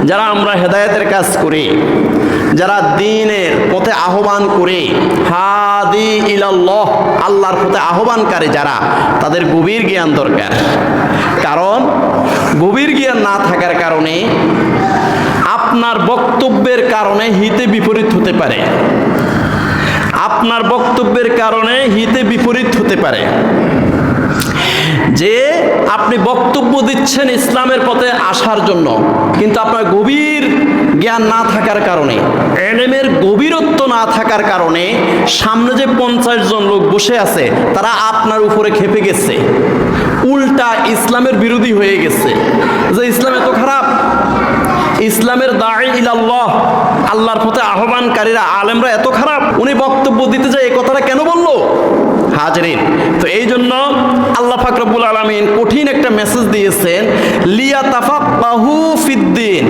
যারা আমরা হেদায়েতের কাজ করি, যারা দ্বীনের পথে আহ্বান করে, হাদি ইলাল্লাহ, আল্লাহর পথে আহ্বানকারী যারা, তাদের গভীর জ্ঞান দরকার। কারণ গভীর জ্ঞান না থাকার কারণে আপনার বক্তব্যের কারণে হিতে বিপরীত হতে পারে। আপনার বক্তব্যের কারণে হিতে বিপরীত হতে পারে। যে আপনি বক্তব্য দিচ্ছেন ইসলামের পথে আসার জন্য, কিন্তু আপনার গভীর জ্ঞান না থাকার কারণে, এলেমের গভীরত্ব না থাকার কারণে সামনে যে 50 জন লোক বসে আছে তারা আপনার উপরে খেপে গেছে, উল্টা ইসলামের বিরোধী হয়ে গেছে, যে ইসলাম এত খারাপ, ইসলামের দাঈ ইলাল্লাহ, আল্লাহর পথে আহ্বানকারীরা, আলেমরা এত খারাপ, উনি বক্তব্য দিতে যায় এই কথাটা কেন বললো? হাজরিন, তো এই জন্য আল্লাহ পাক রব্বুল আলামিন কঠিন একটা মেসেজ দিয়েছেন, লিয়াতাফাক্কাহু ফিদ্দীন।